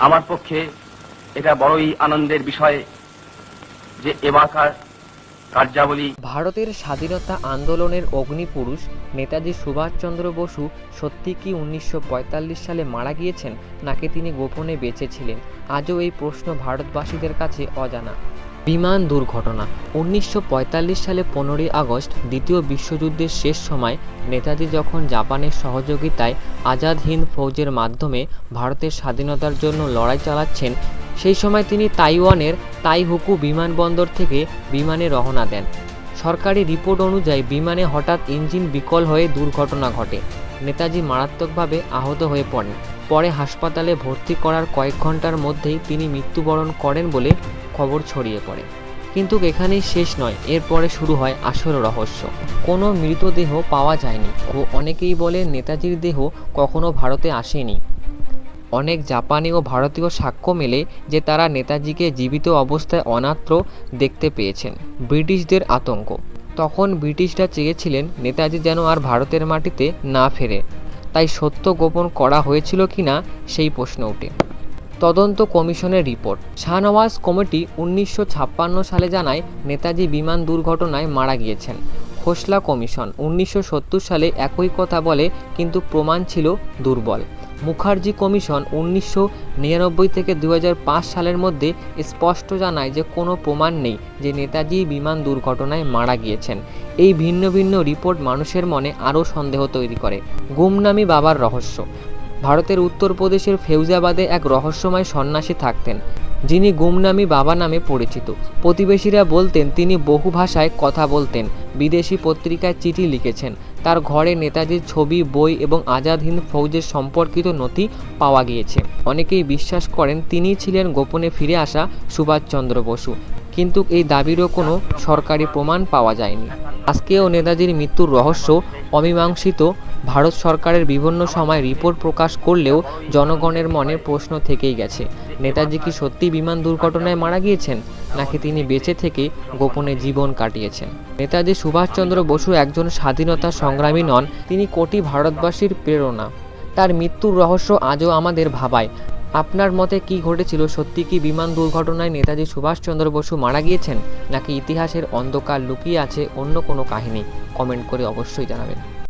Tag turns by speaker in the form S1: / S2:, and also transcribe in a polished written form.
S1: আমার পক্ষে এটা বড়ই আনন্দের বিষয় যে এবারকার কার্যাবলী
S2: ভারতের স্বাধীনতা আন্দোলনের অগ্নিপুরুষ নেতাজি সুভাষচন্দ্র বসু সত্যি কি 1945 সালে মারা গিয়েছেন, নাকি তিনি গোপনে বেঁচে ছিলেন? আজও এই প্রশ্ন ভারতবাসীদের কাছে অজানা। বিমান দুর্ঘটনা। 1945 সালে 15ই আগস্ট দ্বিতীয় বিশ্বযুদ্ধের শেষ সময় নেতাজি যখন জাপানের সহযোগিতায় আজাদ হিন্দ ফৌজের মাধ্যমে ভারতের স্বাধীনতার জন্য লড়াই চালাচ্ছেন, সেই সময় তিনি তাইওয়ানের তাইহুকু বিমানবন্দর থেকে বিমানে রওনা দেন। সরকারি রিপোর্ট অনুযায়ী বিমানে হঠাৎ ইঞ্জিন বিকল হয়ে দুর্ঘটনা ঘটে। নেতাজি মারাত্মকভাবে আহত হয়ে পড়েন। পরে হাসপাতালে ভর্তি করার কয়েক ঘন্টার মধ্যেই তিনি মৃত্যুবরণ করেন বলে খবর ছড়িয়ে পড়ে। কিন্তু এখানেই শেষ নয়, এরপরে শুরু হয় আসল রহস্য। কোনো মৃতদেহ পাওয়া যায়নি ও অনেকেই বলে নেতাজির দেহ কখনো ভারতে আসেনি। অনেক জাপানি ও ভারতীয় সাক্ষ্য মেলে যে তারা নেতাজিকে জীবিত অবস্থায় অন্যত্র দেখতে পেয়েছেন। ব্রিটিশদের আতঙ্ক। তখন ব্রিটিশরা চেয়েছিলেন নেতাজি যেন আর ভারতের মাটিতে না ফেরে, তাই সত্য গোপন করা হয়েছিল কিনা সেই প্রশ্ন ওঠে। তদন্ত কমিশনের রিপোর্ট। শাহনওয়াজ কমিটি 1956 সালে জানায় নেতাজি বিমান দুর্ঘটনায় মারা গিয়েছেন। খোসলা কমিশন 1970 সালে একই কথা বলে, কিন্তু প্রমাণ ছিল দুর্বল। মুখার্জি কমিশন 1999 থেকে 2005 সালের মধ্যে স্পষ্ট জানায় যে কোনো প্রমাণ নেই যে নেতাজি বিমান দুর্ঘটনায় মারা গিয়েছেন। এই ভিন্ন ভিন্ন রিপোর্ট মানুষের মনে আরও সন্দেহ তৈরি করে। গুমনামি বাবার রহস্য। ভারতের উত্তরপ্রদেশের ফেউজাবাদে এক রহস্যময় সন্ন্যাসী থাকতেন, যিনি গুমনামি বাবা নামে পরিচিত। প্রতিবেশীরা বলতেন তিনি বহু ভাষায় কথা বলতেন, বিদেশি পত্রিকায় চিঠি লিখেছেন। তার ঘরে নেতাজির ছবি, বই এবং আজাদ হিন্দ ফৌজের সম্পর্কিত নথি পাওয়া গিয়েছে। অনেকেই বিশ্বাস করেন তিনিই ছিলেন গোপনে ফিরে আসা সুভাষচন্দ্র বসু, কিন্তু এই দাবিরও কোনো সরকারি প্রমাণ পাওয়া যায়নি। আজকেও নেতাজির মৃত্যুর রহস্য অমীমাংসিত। ভারত সরকারের বিভিন্ন সময় রিপোর্ট প্রকাশ করলেও জনগণের মনে প্রশ্ন থেকেই গেছে, নেতাজি কি সত্যি বিমান দুর্ঘটনায় মারা গিয়েছেন, নাকি তিনি বেঁচে থেকে গোপনে জীবন কাটিয়েছেন? নেতাজি সুভাষচন্দ্র বসু একজন স্বাধীনতা সংগ্রামী নন, তিনি কোটি ভারতবাসীর প্রেরণা। তার মৃত্যুর রহস্য আজও আমাদের ভাবায়। আপনার মতে কি ঘটেছিল? সত্যি কি বিমান দুর্ঘটনায় নেতাজি সুভাষচন্দ্র বসু মারা গিয়েছেন, নাকি ইতিহাসের অন্ধকার লুকিয়ে আছে অন্য কোনো কাহিনী? কমেন্ট করে অবশ্যই জানাবেন।